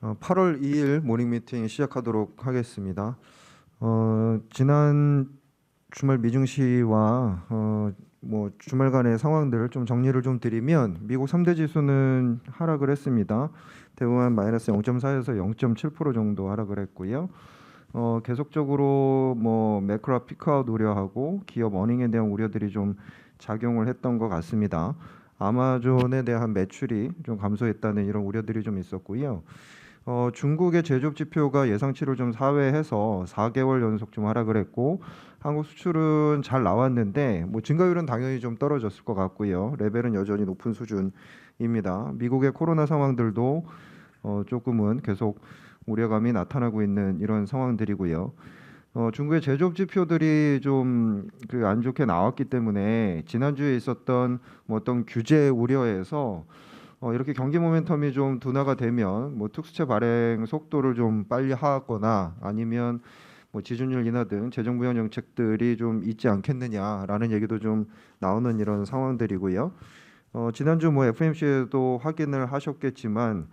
8월 2일 모닝 미팅 시작하도록 하겠습니다. 지난 주말 미증시와 주말간의 상황들을 좀 정리를 좀 드리면 미국 3대 지수는 하락을 했습니다. 대부분 마이너스 0.4에서 0.7% 정도 하락을 했고요. 계속적으로 매크로 피크아웃 우려하고 기업 어닝에 대한 우려들이 좀 작용을 했던 것 같습니다. 아마존에 대한 매출이 좀 감소했다는 이런 우려들이 좀 있었고요. 중국의 제조업 지표가 예상치를 좀 사회해서 4개월 연속 좀 하락을 했고, 한국 수출은 잘 나왔는데 증가율은 당연히 좀 떨어졌을 것 같고요. 레벨은 여전히 높은 수준입니다. 미국의 코로나 상황들도 조금은 계속 우려감이 나타나고 있는 이런 상황들이고요. 중국의 제조업 지표들이 좀 안 좋게 나왔기 때문에 지난주에 있었던 어떤 규제 우려에서 이렇게 경기 모멘텀이 좀 둔화가 되면 특수채 발행 속도를 좀 빨리 하거나 아니면 지준율 인하 등 재정 부양 정책들이 좀 있지 않겠느냐라는 얘기도 좀 나오는 이런 상황들이고요. 지난주 FMC에도 확인을 하셨겠지만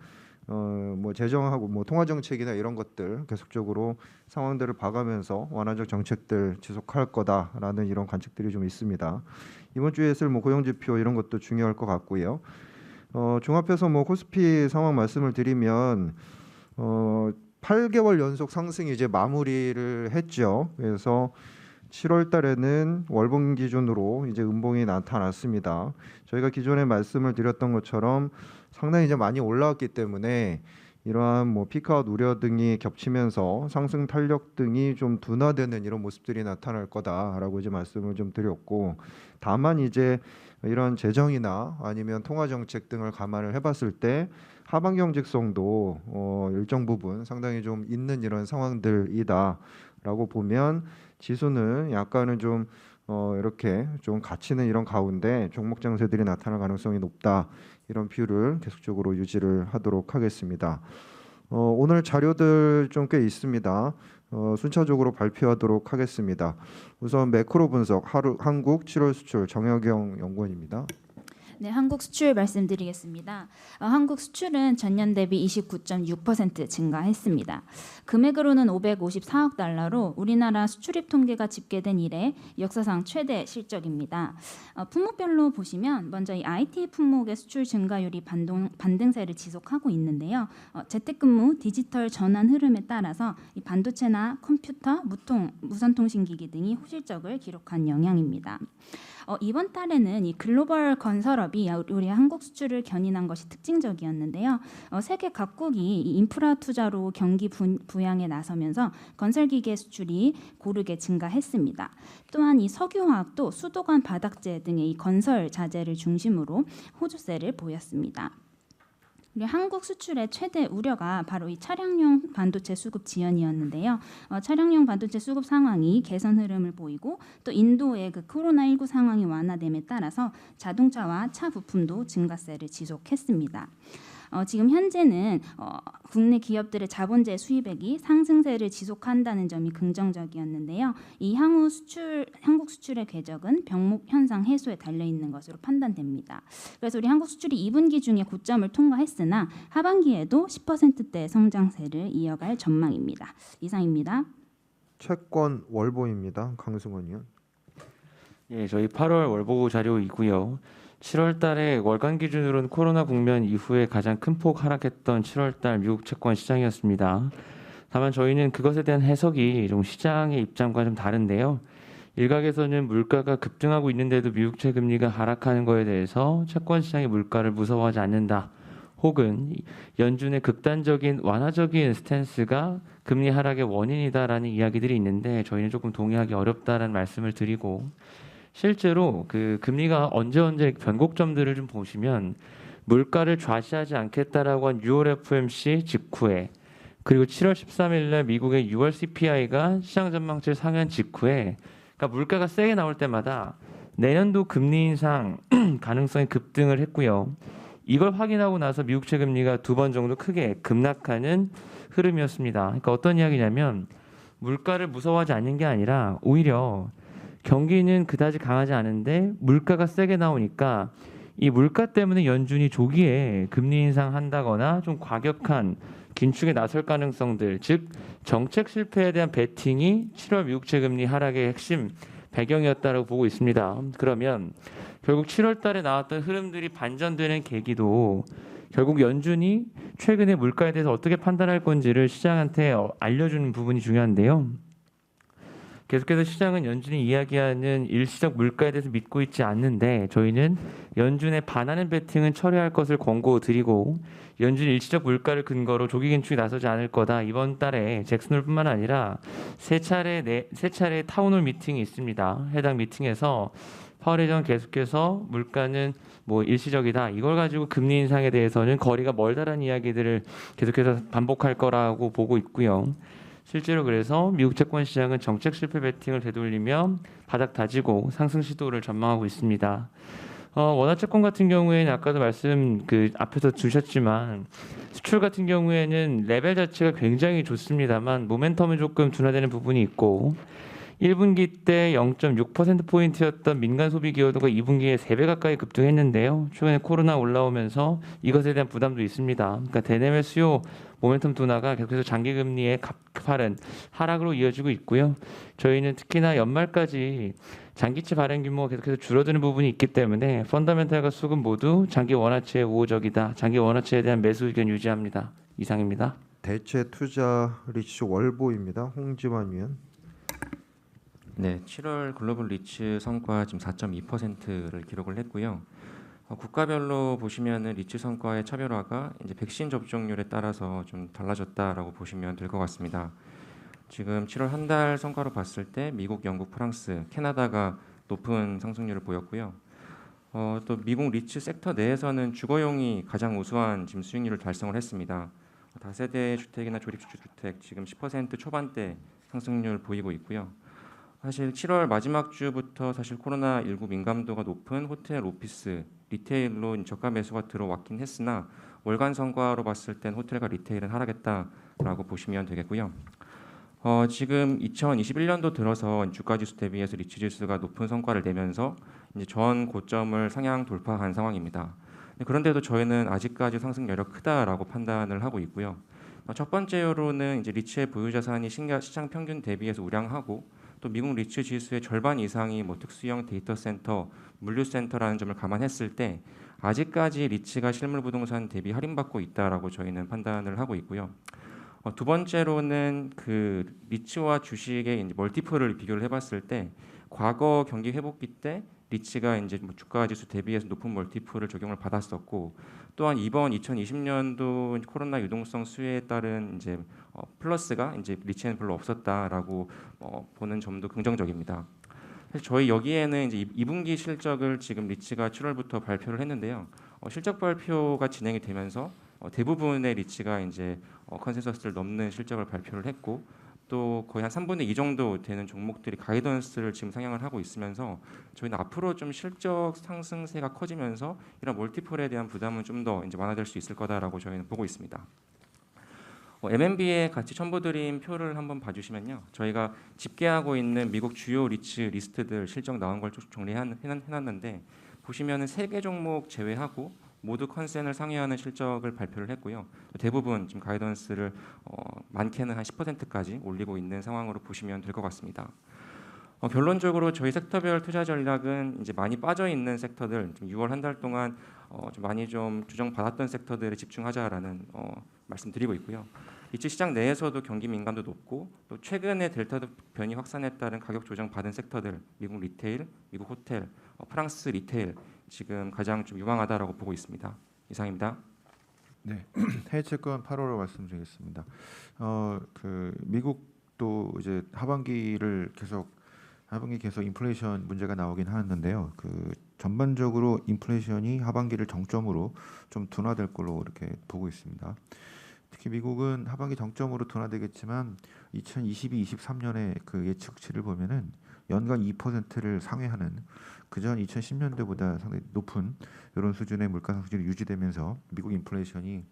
재정하고 통화 정책이나 이런 것들 계속적으로 상황들을 봐가면서 완화적 정책들 지속할 거다라는 이런 관측들이 좀 있습니다. 이번 주에 있을 고용 지표 이런 것도 중요할 것 같고요. 종합해서 코스피 상황 말씀을 드리면 8개월 연속 상승이 이제 마무리를 했죠. 그래서 7월 달에는 월봉 기준으로 이제 음봉이 나타났습니다. 저희가 기존에 말씀을 드렸던 것처럼 상당히 이제 많이 올라왔기 때문에 이러한 피크아웃 우려 등이 겹치면서 상승 탄력 등이 좀 둔화되는 이런 모습들이 나타날 거다라고 이제 말씀을 좀 드렸고, 다만 이제 이런 재정이나 아니면 통화 정책 등을 감안을 해봤을 때 하반 경직성도 일정 부분 상당히 좀 있는 이런 상황들이다라고 보면 지수는 약간은 좀 이렇게 좀 갇히는 이런 가운데 종목 장세들이 나타날 가능성이 높다, 이런 뷰를 계속적으로 유지를 하도록 하겠습니다. 오늘 자료들 좀 꽤 있습니다. 순차적으로 발표하도록 하겠습니다. 우선 매크로 분석 한국 7월 수출 정혁영 연구원입니다. 네, 한국 수출 말씀드리겠습니다. 한국 수출은 전년 대비 29.6% 증가했습니다. 금액으로는 554억 달러로 우리나라 수출입 통계가 집계된 이래 역사상 최대 실적입니다. 품목별로 보시면 먼저 이 IT 품목의 수출 증가율이 반등세를 지속하고 있는데요. 재택근무, 디지털 전환 흐름에 따라서 이 반도체나 컴퓨터, 무선통신기기 등이 호실적을 기록한 영향입니다. 이번 달에는 이 글로벌 건설업이 우리 한국 수출을 견인한 것이 특징적이었는데요. 세계 각국이 이 인프라 투자로 경기 부양에 나서면서 건설기계 수출이 고르게 증가했습니다. 또한 이 석유화학도 수도관 바닥재 등의 이 건설 자재를 중심으로 호조세를 보였습니다. 한국 수출의 최대 우려가 바로 이 차량용 반도체 수급 지연이었는데요. 차량용 반도체 수급 상황이 개선 흐름을 보이고 또 인도의 코로나19 상황이 완화됨에 따라서 자동차와 차 부품도 증가세를 지속했습니다. 지금 현재는 국내 기업들의 자본재 수입액이 상승세를 지속한다는 점이 긍정적이었는데요. 이 한국 수출의 궤적은 병목 현상 해소에 달려 있는 것으로 판단됩니다. 그래서 우리 한국 수출이 2분기 중에 고점을 통과했으나 하반기에도 10%대 성장세를 이어갈 전망입니다. 이상입니다. 채권 월보입니다. 강승원 의원. 예, 저희 8월 월보 자료이고요. 7월 달에 월간 기준으로는 코로나 국면 이후에 가장 큰 폭 하락했던 7월 달 미국 채권 시장이었습니다. 다만 저희는 그것에 대한 해석이 좀 시장의 입장과 좀 다른데요. 일각에서는 물가가 급등하고 있는데도 미국채 금리가 하락하는 것에 대해서 채권 시장의 물가를 무서워하지 않는다, 혹은 연준의 극단적인 완화적인 스탠스가 금리 하락의 원인이다라는 이야기들이 있는데 저희는 조금 동의하기 어렵다라는 말씀을 드리고, 실제로 금리가 언제 변곡점들을 좀 보시면 물가를 좌시하지 않겠다라고 한 6월 FOMC 직후에, 그리고 7월 13일 날 미국의 6월 CPI가 시장 전망치 상현 직후에, 그러니까 물가가 세게 나올 때마다 내년도 금리 인상 가능성이 급등을 했고요. 이걸 확인하고 나서 미국채 금리가 2번 정도 크게 급락하는 흐름이었습니다. 그러니까 어떤 이야기냐면 물가를 무서워하지 않는 게 아니라 오히려 경기는 그다지 강하지 않은데 물가가 세게 나오니까 이 물가 때문에 연준이 조기에 금리 인상한다거나 좀 과격한 긴축에 나설 가능성들, 즉 정책 실패에 대한 베팅이 7월 미국채 금리 하락의 핵심 배경이었다고 보고 있습니다. 그러면 결국 7월 달에 나왔던 흐름들이 반전되는 계기도 결국 연준이 최근에 물가에 대해서 어떻게 판단할 건지를 시장한테 알려주는 부분이 중요한데요. 계속해서 시장은 연준이 이야기하는 일시적 물가에 대해서 믿고 있지 않는데 저희는 연준의 반하는 베팅은 철회할 것을 권고드리고 연준 일시적 물가를 근거로 조기 긴축에 나서지 않을 거다. 이번 달에 잭슨홀뿐만 아니라 세 차례 타운홀 미팅이 있습니다. 해당 미팅에서 파월 의장 계속해서 물가는 뭐 일시적이다. 이걸 가지고 금리 인상에 대해서는 거리가 멀다라는 이야기들을 계속해서 반복할 거라고 보고 있고요. 실제로 그래서 미국 채권 시장은 정책 실패 베팅을 되돌리며 바닥 다지고 상승 시도를 전망하고 있습니다. 원화채권 같은 경우에는 아까도 말씀 앞에서 주셨지만 수출 같은 경우에는 레벨 자체가 굉장히 좋습니다만 모멘텀이 조금 둔화되는 부분이 있고 1분기 때 0.6%포인트였던 민간 소비 기여도가 2분기에 3배 가까이 급등했는데요. 최근에 코로나 올라오면서 이것에 대한 부담도 있습니다. 그러니까 대내외 수요 모멘텀 둔화가 계속해서 장기 금리의 가파른 하락으로 이어지고 있고요. 저희는 특히나 연말까지 장기채 발행 규모가 계속해서 줄어드는 부분이 있기 때문에 펀더멘탈과 수급 모두 장기 원화채에 우호적이다. 장기 원화채에 대한 매수 의견 유지합니다. 이상입니다. 대체 투자 리츠 월보입니다. 홍지환 위원. 네, 7월 글로벌 리츠 성과 지금 4.2%를 기록을 했고요. 국가별로 보시면은 리츠 성과의 차별화가 이제 백신 접종률에 따라서 좀 달라졌다라고 보시면 될 것 같습니다. 지금 7월 한 달 성과로 봤을 때 미국, 영국, 프랑스, 캐나다가 높은 상승률을 보였고요. 또 미국 리츠 섹터 내에서는 주거용이 가장 우수한 지금 수익률을 달성을 했습니다. 다세대 주택이나 조립주택 지금 10% 초반대 상승률 보이고 있고요. 사실 7월 마지막 주부터 사실 코로나19 민감도가 높은 호텔, 오피스, 리테일로 저가 매수가 들어왔긴 했으나 월간 성과로 봤을 땐 호텔과 리테일은 하락했다라고 보시면 되겠고요. 지금 2021년도 들어서 주가지수 대비해서 리츠지수가 높은 성과를 내면서 이제 전 고점을 상향 돌파한 상황입니다. 그런데도 저희는 아직까지 상승 여력 크다라고 판단을 하고 있고요. 첫 번째로는 이제 리츠의 보유 자산이 시장 평균 대비해서 우량하고 또 미국 리츠 지수의 절반 이상이 뭐 특수형 데이터 센터, 물류 센터라는 점을 감안했을 때 아직까지 리츠가 실물 부동산 대비 할인받고 있다라고 저희는 판단을 하고 있고요. 두 번째로는 그 리츠와 주식의 이제 멀티플을 비교를 해봤을 때 과거 경기 회복기 때 리츠가 이제 주가 지수 대비해서 높은 멀티플을 적용을 받았었고 또한 이번 2020년도 코로나 유동성 수혜에 따른 이제 플러스가 이제 리츠에는 별로 없었다라고 보는 점도 긍정적입니다. 사실 저희 여기에는 이제 2분기 실적을 지금 리츠가 7월부터 발표를 했는데요. 실적 발표가 진행이 되면서 대부분의 리츠가 이제 컨센서스를 넘는 실적을 발표를 했고 또 거의 한 3분의 2 정도 되는 종목들이 가이던스를 지금 상향을 하고 있으면서 저희는 앞으로 좀 실적 상승세가 커지면서 이런 멀티플에 대한 부담은 좀 더 이제 완화될 수 있을 거다라고 저희는 보고 있습니다. MNB에 같이 첨부드린 표를 한번 봐주시면요, 저희가 집계하고 있는 미국 주요 리츠 리스트들 실적 나온 걸 쭉 정리해놨는데 보시면은 3개 종목 제외하고 모두 컨센을 상회하는 실적을 발표를 했고요. 대부분 지금 가이던스를 많게는 한 10%까지 올리고 있는 상황으로 보시면 될 것 같습니다. 결론적으로 저희 섹터별 투자 전략은 이제 많이 빠져 있는 섹터들, 6월 한 달 동안 좀 많이 좀 주정받았던 섹터들에 집중하자라는 말씀드리고 있고요. 리츠 시장 내에서도 경기 민감도 높고 또 최근에 델타 변이 확산에 따른 가격 조정 받은 섹터들, 미국 리테일, 미국 호텔, 프랑스 리테일 지금 가장 좀 유망하다라고 보고 있습니다. 이상입니다. 네, 해외 채권 8월로 말씀드리겠습니다. 미국도 이제 하반기 계속 인플레이션 문제가 나오긴 하는데요. 전반적으로 인플레이션이 하반기를 정점으로 좀 둔화될 걸로 이렇게 보고 있습니다. 특히 미국은 하반기 정점으로 둔화되겠지만 2022-23년의 그 예측치를 보면은 연간 2%를 상회하는 그전 2010년대보다 상당히 높은 이런 수준의 물가 상승률이 유지되면서 미국 인플레이션이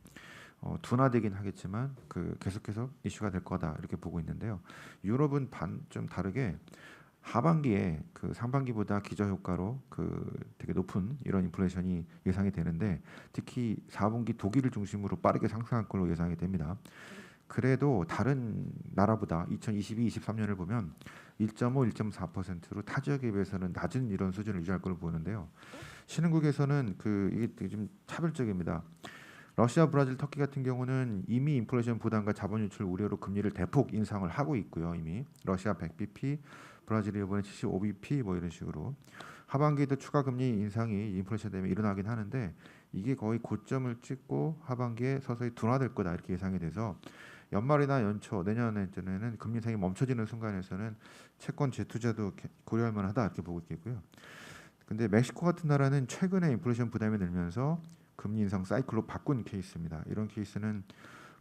둔화되긴 하겠지만 계속해서 이슈가 될 거다 이렇게 보고 있는데요. 유럽은 좀 다르게 하반기에 그 상반기보다 기저효과로 그 되게 높은 이런 인플레이션이 예상이 되는데 특히 4분기 독일을 중심으로 빠르게 상승할 걸로 예상이 됩니다. 그래도 다른 나라보다 2022, 23년을 보면 1.5, 1.4%로 타 지역에 비해서는 낮은 이런 수준을 유지할 걸로 보는데요. 신흥국에서는 이게 좀 차별적입니다. 러시아, 브라질, 터키 같은 경우는 이미 인플레이션 부담과 자본 유출 우려로 금리를 대폭 인상을 하고 있고요. 이미 러시아 100bp, 브라질이 이번에 75bp 뭐 이런 식으로 하반기에도 추가 금리 인상이 인플레이션 때문에 일어나긴 하는데 이게 거의 고점을 찍고 하반기에 서서히 둔화될 거다 이렇게 예상이 돼서 연말이나 연초 내년에는 금리 인상이 멈춰지는 순간에서는 채권 재투자도 고려할 만하다 이렇게 보고 있겠고요. 근데 멕시코 같은 나라는 최근에 인플레이션 부담이 늘면서 금리 인상 사이클로 바꾼 케이스입니다. 이런 케이스는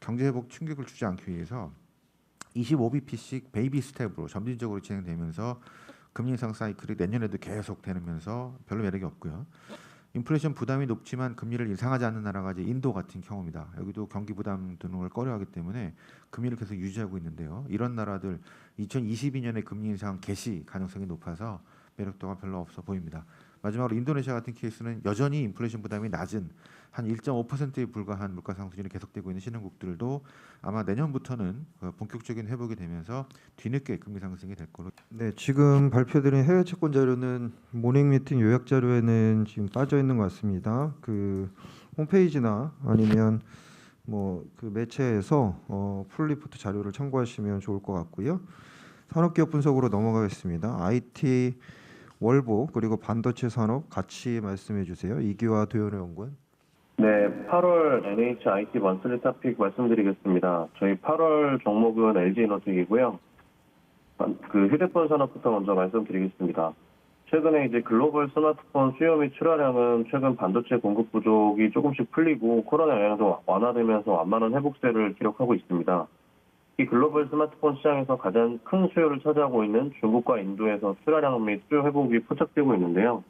경제 회복 충격을 주지 않기 위해서 25bp씩 베이비 스텝으로 점진적으로 진행되면서 금리 인상 사이클이 내년에도 계속 되면서 별로 매력이 없고요. 인플레이션 부담이 높지만 금리를 인상하지 않는 나라가 이제 인도 같은 경우입니다. 여기도 경기 부담 드는 걸 꺼려하기 때문에 금리를 계속 유지하고 있는데요. 이런 나라들 2022년에 금리 인상 개시 가능성이 높아서 매력도가 별로 없어 보입니다. 마지막으로 인도네시아 같은 케이스는 여전히 인플레이션 부담이 낮은 한 1.5%에 불과한 물가 상승률이 계속되고 있는 신흥국들도 아마 내년부터는 본격적인 회복이 되면서 뒤늦게 금리 상승이 될 걸로. 네, 지금 발표드린 해외 채권 자료는 모닝 미팅 요약 자료에는 지금 빠져 있는 것 같습니다. 그 홈페이지나 아니면 뭐 그 매체에서 풀 리포트 자료를 참고하시면 좋을 것 같고요. 산업기업 분석으로 넘어가겠습니다. IT 월보 그리고 반도체 산업 같이 말씀해 주세요. 이기화 도현우 연구원. 네, 8월 NHIT 먼슬리 토픽 말씀드리겠습니다. 저희 8월 종목은 LG에너텍이고요. 그 휴대폰 산업부터 먼저 말씀드리겠습니다. 최근에 이제 글로벌 스마트폰 수요 및 출하량은 최근 반도체 공급 부족이 조금씩 풀리고 코로나 영향도 완화되면서 완만한 회복세를 기록하고 있습니다. 이 글로벌 스마트폰 시장에서 가장 큰 수요를 차지하고 있는 중국과 인도에서 출하량 및 수요 회복이 포착되고 있는데요.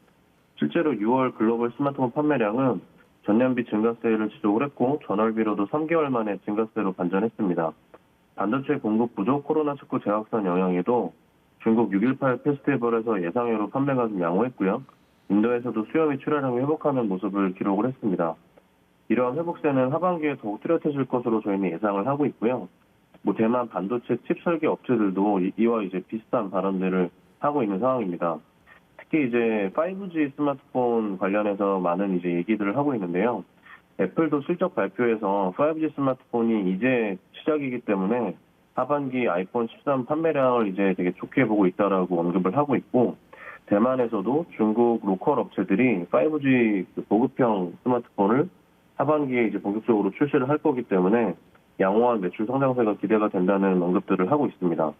실제로 6월 글로벌 스마트폰 판매량은 전년비 증가세를 지속을 했고 전월비로도 3개월 만에 증가세로 반전했습니다. 반도체 공급 부족, 코로나19 재확산 영향에도 중국 6.18 페스티벌에서 예상외로 판매가 좀 양호했고요. 인도에서도 수요 및 출하량이 회복하는 모습을 기록을 했습니다. 이러한 회복세는 하반기에 더욱 뚜렷해질 것으로 저희는 예상을 하고 있고요. 대만 반도체 칩 설계 업체들도 이와 이제 비슷한 발언들을 하고 있는 상황입니다. 특히 이제 5G 스마트폰 관련해서 많은 이제 얘기들을 하고 있는데요. 애플도 실적 발표에서 5G 스마트폰이 이제 시작이기 때문에 하반기 아이폰 13 판매량을 이제 되게 좋게 보고 있다라고 언급을 하고 있고, 대만에서도 중국 로컬 업체들이 5G 보급형 스마트폰을 하반기에 이제 본격적으로 출시를 할 거기 때문에 양호한 매출 성장세가 기대가 된다는 언급들을 하고 있습니다.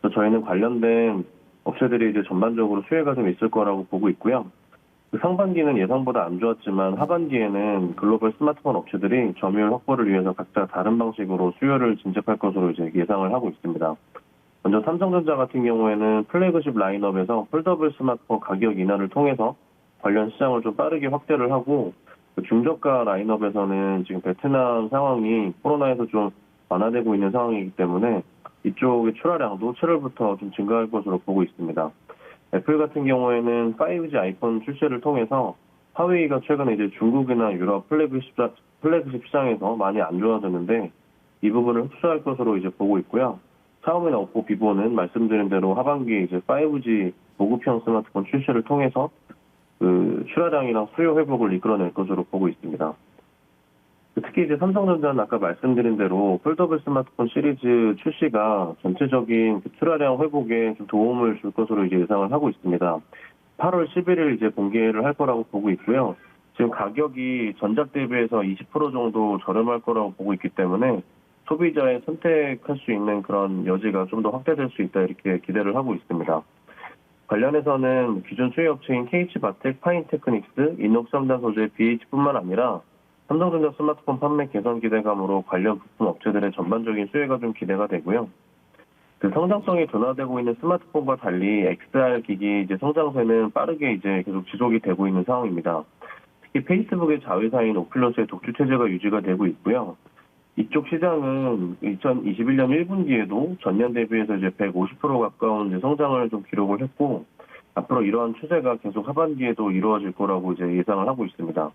그래서 저희는 관련된 업체들이 이제 전반적으로 수혜가 좀 있을 거라고 보고 있고요. 상반기는 예상보다 안 좋았지만 하반기에는 글로벌 스마트폰 업체들이 점유율 확보를 위해서 각자 다른 방식으로 수요를 진척할 것으로 이제 예상을 하고 있습니다. 먼저 삼성전자 같은 경우에는 플래그십 라인업에서 폴더블 스마트폰 가격 인하를 통해서 관련 시장을 좀 빠르게 확대를 하고, 중저가 라인업에서는 지금 베트남 상황이 코로나에서 좀 완화되고 있는 상황이기 때문에 이쪽의 출하량도 7월부터 좀 증가할 것으로 보고 있습니다. 애플 같은 경우에는 5G 아이폰 출시를 통해서 화웨이가 최근에 이제 중국이나 유럽 플래그십 시장에서 많이 안 좋아졌는데 이 부분을 흡수할 것으로 이제 보고 있고요. 샤오미나 오포, 비보는 말씀드린 대로 하반기에 이제 5G 보급형 스마트폰 출시를 통해서 그 출하량이랑 수요 회복을 이끌어낼 것으로 보고 있습니다. 특히 이제 삼성전자는 아까 말씀드린 대로 폴더블 스마트폰 시리즈 출시가 전체적인 출하량 회복에 좀 도움을 줄 것으로 이제 예상을 하고 있습니다. 8월 11일 이제 공개를 할 거라고 보고 있고요. 지금 가격이 전작 대비해서 20% 정도 저렴할 거라고 보고 있기 때문에 소비자의 선택할 수 있는 그런 여지가 좀 더 확대될 수 있다 이렇게 기대를 하고 있습니다. 관련해서는 기존 수혜업체인 KH바텍, 파인테크닉스, 인녹삼단 소재 BH뿐만 아니라 삼성전자 스마트폰 판매 개선 기대감으로 관련 부품 업체들의 전반적인 수혜가 좀 기대가 되고요. 그 성장성이 둔화되고 있는 스마트폰과 달리 XR 기기 이제 성장세는 빠르게 이제 계속 지속이 되고 있는 상황입니다. 특히 페이스북의 자회사인 오큘러스의 독주 체제가 유지가 되고 있고요. 이쪽 시장은 2021년 1분기에도 전년 대비해서 이제 150% 가까운 이제 성장을 좀 기록을 했고, 앞으로 이러한 추세가 계속 하반기에도 이루어질 거라고 이제 예상을 하고 있습니다.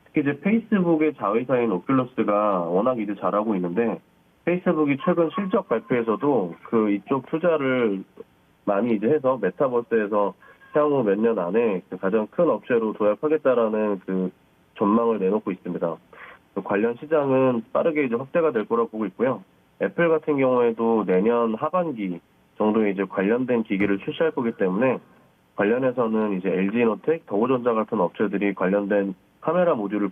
특히 이제 페이스북의 자회사인 오큘러스가 워낙 이제 잘하고 있는데, 페이스북이 최근 실적 발표에서도 그 이쪽 투자를 많이 이제 해서 메타버스에서 향후 몇 년 안에 그 가장 큰 업체로 도약하겠다라는 그 전망을 내놓고 있습니다. 그 관련 시장은 빠르게 이제 확대가 될 거라고 보고 있고요. 애플 같은 경우에도 내년 하반기 정도에 이제 관련된 기기를 출시할 거기 때문에 관련해서는 이제 LG이노텍, 더오전자 같은 업체들이 관련된 카메라 모듈을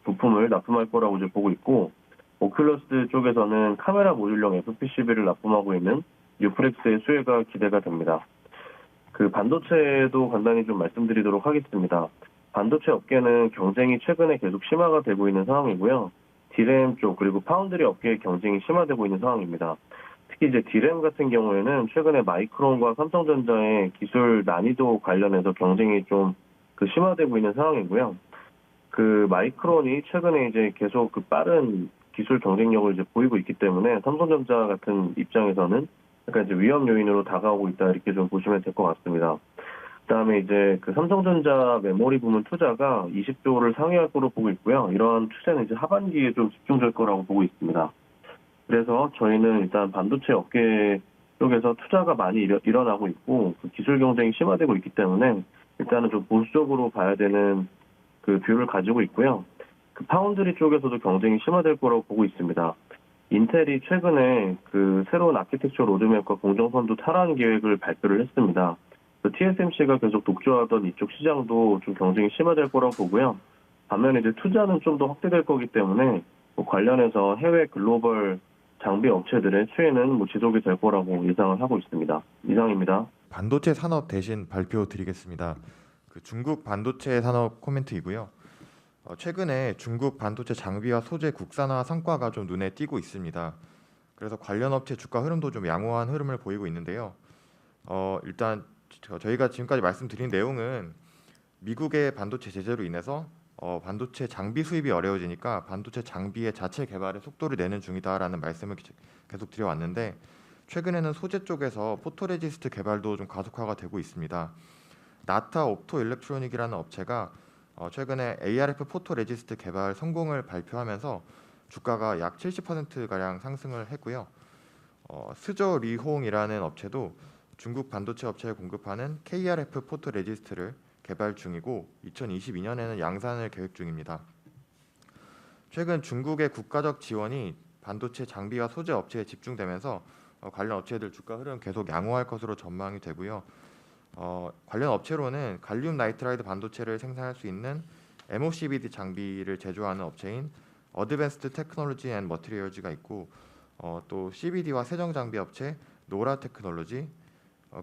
부품을 납품할 거라고 이제 보고 있고, 오큘러스 쪽에서는 카메라 모듈용 FPCB를 납품하고 있는 유프렉스의 수혜가 기대가 됩니다. 그 반도체도 간단히 좀 말씀드리도록 하겠습니다. 반도체 업계는 경쟁이 최근에 계속 심화가 되고 있는 상황이고요. 디램 쪽 그리고 파운드리 업계의 경쟁이 심화되고 있는 상황입니다. 특히 이제 디램 같은 경우에는 최근에 마이크론과 삼성전자의 기술 난이도 관련해서 경쟁이 좀 그 심화되고 있는 상황이고요. 그 마이크론이 최근에 이제 계속 그 빠른 기술 경쟁력을 이제 보이고 있기 때문에 삼성전자 같은 입장에서는 약간 이제 위험 요인으로 다가오고 있다 이렇게 좀 보시면 될 것 같습니다. 그다음에 이제 그 삼성전자 메모리 부문 투자가 20조를 상회할 거로 보고 있고요. 이러한 추세는 이제 하반기에 좀 집중될 거라고 보고 있습니다. 그래서 저희는 일단 반도체 업계 쪽에서 투자가 많이 일어나고 있고 그 기술 경쟁이 심화되고 있기 때문에 일단은 좀 보수적으로 봐야 되는 그 뷰를 가지고 있고요. 그 파운드리 쪽에서도 경쟁이 심화될 거라고 보고 있습니다. 인텔이 최근에 그 새로운 아키텍처 로드맵과 공정선도 탈환 계획을 발표를 했습니다. TSMC가 계속 독주하던 이쪽 시장도 좀 경쟁이 심화될 거라고 보고요. 반면에 이제 투자는 좀 더 확대될 거기 때문에 뭐 관련해서 해외 글로벌 장비 업체들의 추이는 뭐 지속이 될 거라고 예상을 하고 있습니다. 이상입니다. 반도체 산업 대신 발표 드리겠습니다. 그 중국 반도체 산업 코멘트이고요. 최근에 중국 반도체 장비와 소재 국산화 성과가 좀 눈에 띄고 있습니다. 그래서 관련 업체 주가 흐름도 좀 양호한 흐름을 보이고 있는데요. 일단 저희가 지금까지 말씀드린 내용은 미국의 반도체 제재로 인해서 반도체 장비 수입이 어려워지니까 반도체 장비의 자체 개발에 속도를 내는 중이다라는 말씀을 계속 드려왔는데, 최근에는 소재 쪽에서 포토레지스트 개발도 좀 가속화가 되고 있습니다. 나타 옵토 일렉트로닉이라는 업체가 최근에 ARF 포토레지스트 개발 성공을 발표하면서 주가가 약 70%가량 상승을 했고요. 스저 리홍이라는 업체도 중국 반도체 업체에 공급하는 KRF 포토레지스트를 개발 중이고 2022년에는 양산을 계획 중입니다. 최근 중국의 국가적 지원이 반도체 장비와 소재 업체에 집중되면서 관련 업체들 주가 흐름 계속 양호할 것으로 전망이 되고요. 관련 업체로는 갈륨 나이트라이드 반도체를 생산할 수 있는 MOCVD 장비를 제조하는 업체인 어드밴스드 테크놀로지 앤 머티리얼즈가 있고, 또 CVD와 세정 장비 업체 노라 테크놀로지,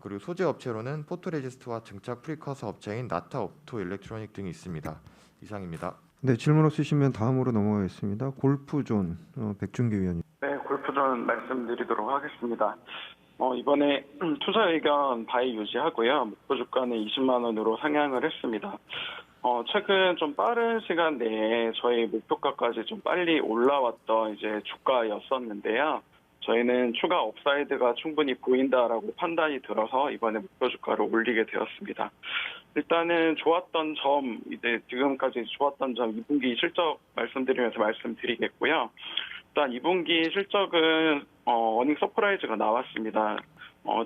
그리고 소재 업체로는 포토레지스트와 증착 프리커서 업체인 나타 옵토 일렉트로닉 등이 있습니다. 이상입니다. 네, 질문 없으시면 다음으로 넘어가겠습니다. 골프존 백준기 위원님. 네, 골프존 말씀드리도록 하겠습니다. 이번에 투자 의견 바이 유지하고요. 목표 주가는 20만 원으로 상향을 했습니다. 최근 좀 빠른 시간 내에 저희 목표가까지 좀 빨리 올라왔던 이제 주가였었는데요. 저희는 추가 업사이드가 충분히 보인다라고 판단이 들어서 이번에 목표 주가를 올리게 되었습니다. 일단은 좋았던 점, 이제 지금까지 좋았던 점 2분기 실적 말씀드리면서 말씀드리겠고요. 일단 2분기 실적은 어닝 서프라이즈가 나왔습니다.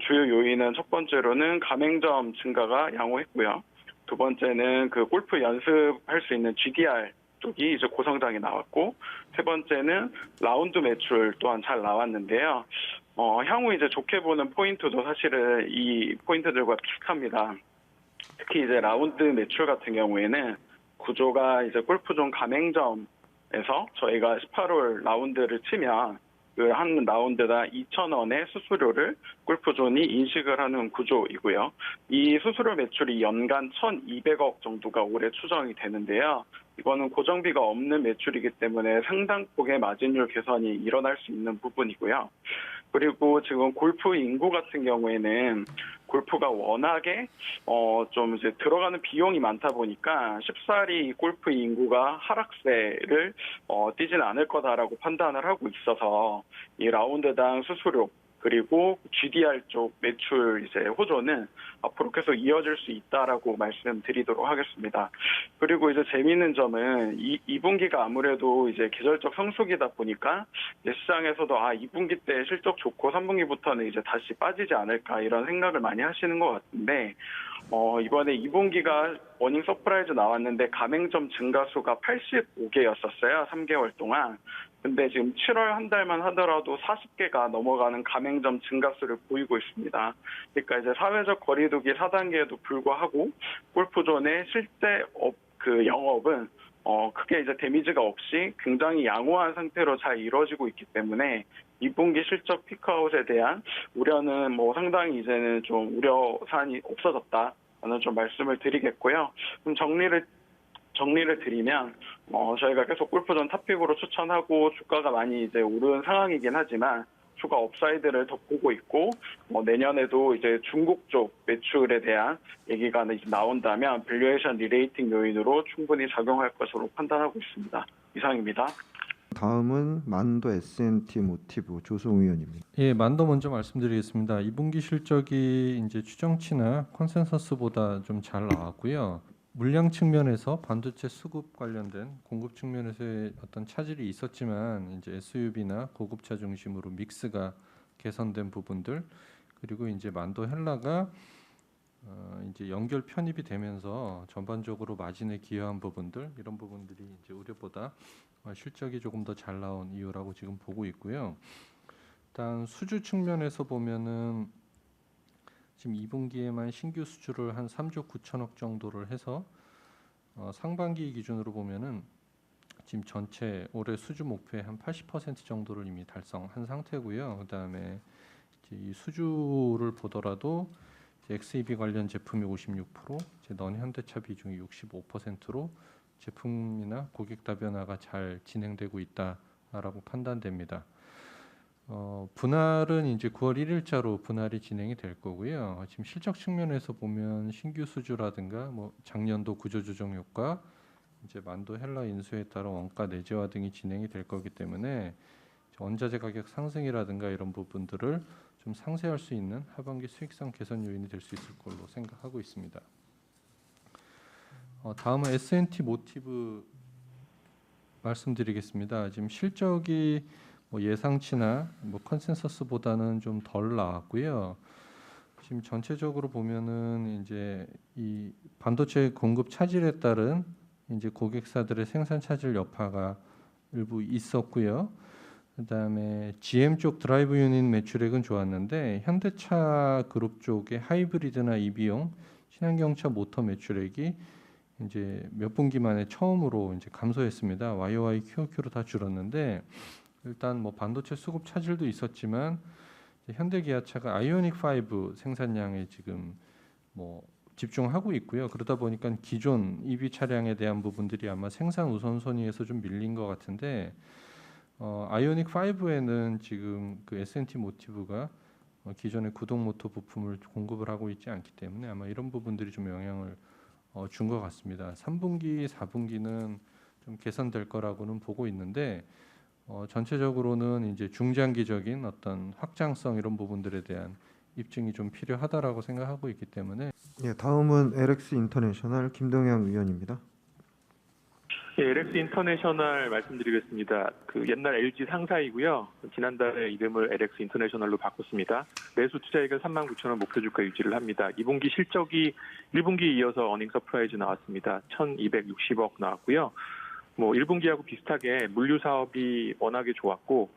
주요 요인은 첫 번째로는 가맹점 증가가 양호했고요. 두 번째는 그 골프 연습할 수 있는 GDR 쪽이 이제 고성장이 나왔고, 세 번째는 라운드 매출 또한 잘 나왔는데요. 향후 이제 좋게 보는 포인트도 사실은 이 포인트들과 비슷합니다. 특히 이제 라운드 매출 같은 경우에는 구조가 이제 골프존 가맹점에서 저희가 18홀 라운드를 치면 그 한 라운드당 2,000원의 수수료를 골프존이 인식을 하는 구조이고요. 이 수수료 매출이 연간 1,200억 정도가 올해 추정이 되는데요. 이거는 고정비가 없는 매출이기 때문에 상당폭의 마진율 개선이 일어날 수 있는 부분이고요. 그리고 지금 골프 인구 같은 경우에는 골프가 워낙에 좀 이제 들어가는 비용이 많다 보니까 쉽사리 골프 인구가 하락세를 띄지는 않을 거다라고 판단을 하고 있어서 이 라운드당 수수료 그리고 GDR 쪽 매출 이제 호조는 앞으로 계속 이어질 수 있다라고 말씀드리도록 하겠습니다. 그리고 이제 재미있는 점은 2분기가 아무래도 이제 계절적 성수기다 보니까 이제 시장에서도 2분기 때 실적 좋고 3분기부터는 이제 다시 빠지지 않을까 이런 생각을 많이 하시는 것 같은데 이번에 2분기가 워닝 서프라이즈 나왔는데 가맹점 증가수가 85개였었어요. 3개월 동안. 근데 지금 7월 한 달만 하더라도 40개가 넘어가는 가맹점 증가수를 보이고 있습니다. 그러니까 이제 사회적 거리두기 4단계에도 불구하고 골프존의 실제 영업은 크게 이제 데미지가 없이 굉장히 양호한 상태로 잘 이루어지고 있기 때문에 2분기 실적 피크아웃에 대한 우려는 상당히 이제는 좀 우려 사안이 없어졌다라는 좀 말씀을 드리겠고요. 좀 정리를 드리면 저희가 계속 골프존 탑픽으로 추천하고 주가가 많이 이제 오른 상황이긴 하지만 추가 업사이드를 더 보고 있고 내년에도 이제 중국 쪽 매출에 대한 얘기가 이제 나온다면 밸류에이션 리레이팅 요인으로 충분히 작용할 것으로 판단하고 있습니다. 이상입니다. 다음은 만도 S&T 모티브 조성우 의원입니다. 예, 만도 먼저 말씀드리겠습니다. 2분기 실적이 이제 추정치나 컨센서스보다 좀 잘 나왔고요. 물량 측면에서 반도체 수급 관련된 공급 측면에서의 어떤 차질이 있었지만 이제 SUV나 고급차 중심으로 믹스가 개선된 부분들 그리고 이제 만도 헬라가 이제 연결 편입이 되면서 전반적으로 마진에 기여한 부분들 이런 부분들이 이제 우려보다 실적이 조금 더 잘 나온 이유라고 지금 보고 있고요. 일단 수주 측면에서 보면은 지금 2분기에만 신규 수주를 한 3조 9천억 정도를 해서 상반기 기준으로 보면은 지금 전체 올해 수주 목표의 한 80% 정도를 이미 달성한 상태고요. 그다음에 이제 이 수주를 보더라도 XEV 관련 제품이 56%, 이제 넌현대차 비중이 65%로 제품이나 고객 다변화가 잘 진행되고 있다라고 판단됩니다. 분할은 이제 9월 1일자로 분할이 진행이 될 거고요. 지금 실적 측면에서 보면 신규 수주라든가 작년도 구조조정 효과, 이제 만도 헬라 인수에 따라 원가 내재화 등이 진행이 될 거기 때문에 원자재 가격 상승이라든가 이런 부분들을 좀 상쇄할 수 있는 하반기 수익성 개선 요인이 될 수 있을 걸로 생각하고 있습니다. 다음은 S&T 모티브 말씀드리겠습니다. 지금 실적이 예상치나 컨센서스보다는 좀 덜 나왔고요. 지금 전체적으로 보면은 이제 이 반도체 공급 차질에 따른 이제 고객사들의 생산 차질 여파가 일부 있었고요. 그다음에 GM 쪽 드라이브 유닛 매출액은 좋았는데 현대차 그룹 쪽의 하이브리드나 EV용 친환경차 모터 매출액이 이제 몇 분기 만에 처음으로 이제 감소했습니다. YOY, QOQ로 다 줄었는데 일단 반도체 수급 차질도 있었지만 현대기아차가 아이오닉 5 생산량에 지금 집중하고 있고요. 그러다 보니까 기존 EV 차량에 대한 부분들이 아마 생산 우선순위에서 좀 밀린 것 같은데 아이오닉 5에는 지금 그 S&T 모티브가 기존의 구동 모터 부품을 공급을 하고 있지 않기 때문에 아마 이런 부분들이 좀 영향을 준 것 같습니다. 3분기, 4분기는 좀 개선될 거라고는 보고 있는데 전체적으로는 이제 중장기적인 어떤 확장성 이런 부분들에 대한 입증이 좀 필요하다라고 생각하고 있기 때문에 다음은 LX 인터내셔널 김동영 의원입니다. 예, LX 인터내셔널 말씀드리겠습니다. 그 옛날 LG 상사이고요. 지난달에 이름을 LX 인터내셔널로 바꿨습니다. 매수 투자액은 39,000원 목표 주가 유지를 합니다. 2분기 실적이 1분기에 이어서 어닝 서프라이즈 나왔습니다. 1,260억 나왔고요. 1분기하고 비슷하게 물류 사업이 워낙에 좋았고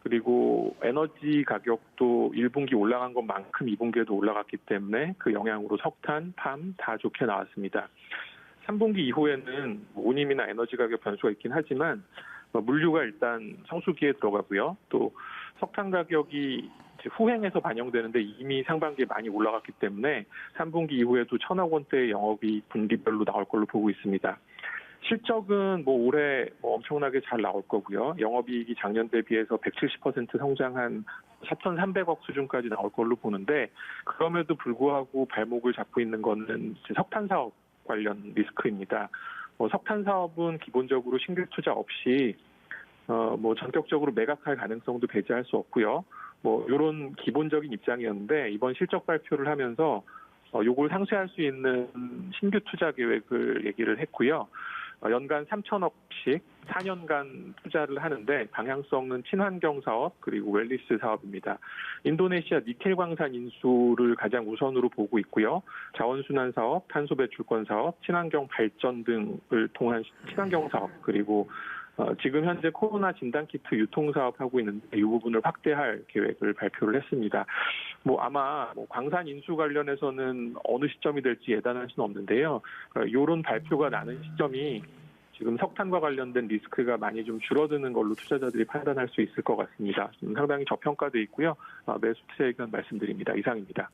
그리고 에너지 가격도 1분기 올라간 것만큼 2분기에도 올라갔기 때문에 그 영향으로 석탄, 팜 다 좋게 나왔습니다. 3분기 이후에는 운임이나 에너지 가격 변수가 있긴 하지만 물류가 일단 성수기에 들어가고요. 또 석탄 가격이 후행해서 반영되는데 이미 상반기에 많이 올라갔기 때문에 3분기 이후에도 1,000억 원대의 영업이 분기별로 나올 걸로 보고 있습니다. 실적은 뭐 올해 뭐 엄청나게 잘 나올 거고요. 영업이익이 작년 대비해서 170% 성장한 4,300억 수준까지 나올 걸로 보는데 그럼에도 불구하고 발목을 잡고 있는 거는 석탄 사업 관련 리스크입니다. 석탄 사업은 기본적으로 신규 투자 없이 뭐 전격적으로 매각할 가능성도 배제할 수 없고요. 뭐 이런 기본적인 입장이었는데 이번 실적 발표를 하면서 요걸 상쇄할 수 있는 신규 투자 계획을 얘기를 했고요. 연간 3천억씩 4년간 투자를 하는데 방향성은 친환경 사업 그리고 웰리스 사업입니다. 인도네시아 니켈 광산 인수를 가장 우선으로 보고 있고요. 자원순환 사업, 탄소 배출권 사업, 친환경 발전 등을 통한 친환경 사업 그리고 지금 현재 코로나 진단키트 유통 사업하고 있는데 이 부분을 확대할 계획을 발표를 했습니다. 아마 광산 인수 관련해서는 어느 시점이 될지 예단할 수는 없는데요. 이런 발표가 나는 시점이 지금 석탄과 관련된 리스크가 많이 좀 줄어드는 걸로 투자자들이 판단할 수 있을 것 같습니다. 상당히 저평가돼 있고요. 매수 투자 의견 말씀드립니다. 이상입니다.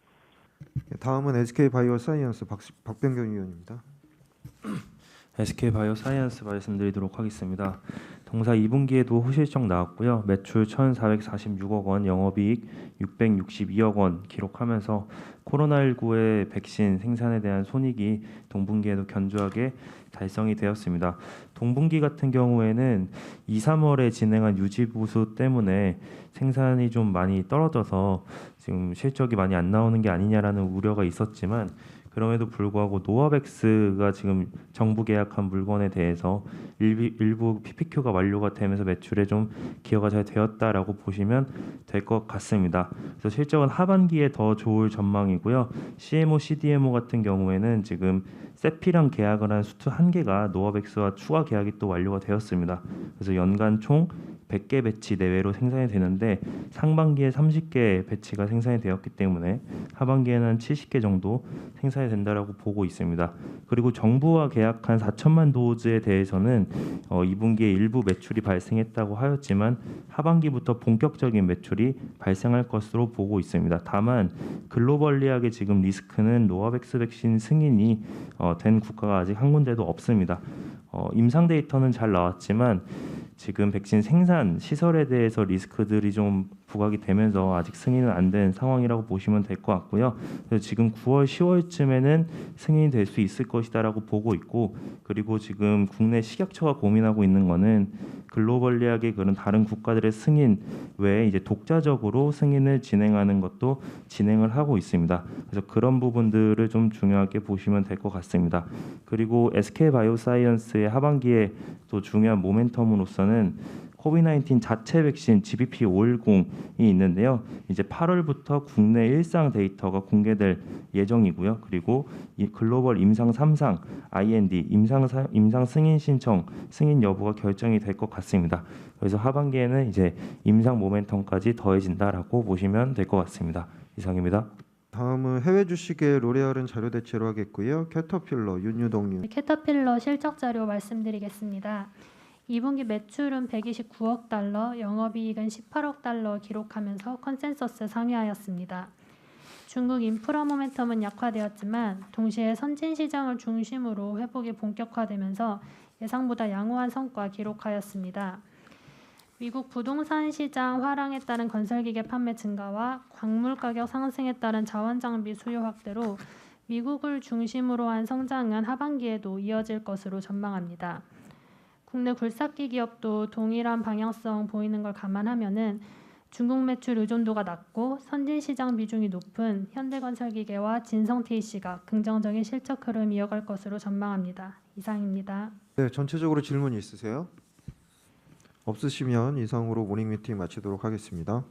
다음은 SK바이오사이언스 박병경 위원입니다. SK바이오사이언스 말씀드리도록 하겠습니다. 동사 2분기에도 호실적 나왔고요. 매출 1,446억 원, 영업이익 662억 원 기록하면서 코로나19의 백신 생산에 대한 손익이 동분기에도 견조하게 달성이 되었습니다. 동분기 같은 경우에는 2, 3월에 진행한 유지보수 때문에 생산이 좀 많이 떨어져서 지금 실적이 많이 안 나오는 게 아니냐라는 우려가 있었지만 그럼에도 불구하고 노아백스가 지금 정부 계약한 물건에 대해서 일부 PPQ가 완료가 되면서 매출에 좀 기여가 잘 되었다라고 보시면 될 것 같습니다. 그래서 실적은 하반기에 더 좋을 전망이고요. CMO, CDMO 같은 경우에는 지금 세피랑 계약을 한 수트 1개가 노아백스와 추가 계약이 또 완료가 되었습니다. 그래서 연간 총 100개 배치 내외로 생산이 되는데 상반기에 30개 배치가 생산이 되었기 때문에 하반기에는 한 70개 정도 생산이 된다라고 보고 있습니다. 그리고 정부와 계약한 4천만 도즈에 대해서는 2분기에 일부 매출이 발생했다고 하였지만 하반기부터 본격적인 매출이 발생할 것으로 보고 있습니다. 다만 글로벌리하게 지금 리스크는 노바백스 백신 승인이 된 국가가 아직 한 군데도 없습니다. 임상 데이터는 잘 나왔지만 지금 백신 생산 시설에 대해서 리스크들이 좀 부각이 되면서 아직 승인은 안 된 상황이라고 보시면 될 것 같고요. 그래서 지금 9월, 10월쯤에는 승인이 될 수 있을 것이다라고 보고 있고, 그리고 지금 국내 식약처가 고민하고 있는 거는 글로벌리하게 그런 다른 국가들의 승인 외에 이제 독자적으로 승인을 진행하는 것도 진행을 하고 있습니다. 그래서 그런 부분들을 좀 중요하게 보시면 될 것 같습니다. 그리고 SK바이오사이언스의 하반기에 또 중요한 모멘텀으로서는 코비드-19 자체 백신 GBP510이 있는데요. 이제 8월부터 국내 일상 데이터가 공개될 예정이고요. 그리고 이 글로벌 임상 3상 IND 임상 승인 신청 승인 여부가 결정이 될 것 같습니다. 그래서 하반기에는 이제 임상 모멘텀까지 더해진다라고 보시면 될 것 같습니다. 이상입니다. 다음은 해외 주식의 로레알은 자료 대체로 하겠고요. 캐터필러 윤유동님. 캐터필러 실적 자료 말씀드리겠습니다. 2분기 매출은 129억 달러, 영업이익은 18억 달러 기록하면서 컨센서스 상회하였습니다. 중국 인프라 모멘텀은 약화되었지만 동시에 선진 시장을 중심으로 회복이 본격화되면서 예상보다 양호한 성과 기록하였습니다. 미국 부동산 시장 화랑에 따른 건설기계 판매 증가와 광물 가격 상승에 따른 자원장비 수요 확대로 미국을 중심으로 한 성장은 하반기에도 이어질 것으로 전망합니다. 국내 굴삭기 기업도 동일한 방향성 보이는 걸 감안하면은 중국 매출 의존도가 낮고 선진 시장 비중이 높은 현대건설기계와 진성TC가 긍정적인 실적 흐름 이어갈 것으로 전망합니다. 이상입니다. 네, 전체적으로 질문이 있으세요? 없으시면 이상으로 모닝 미팅 마치도록 하겠습니다.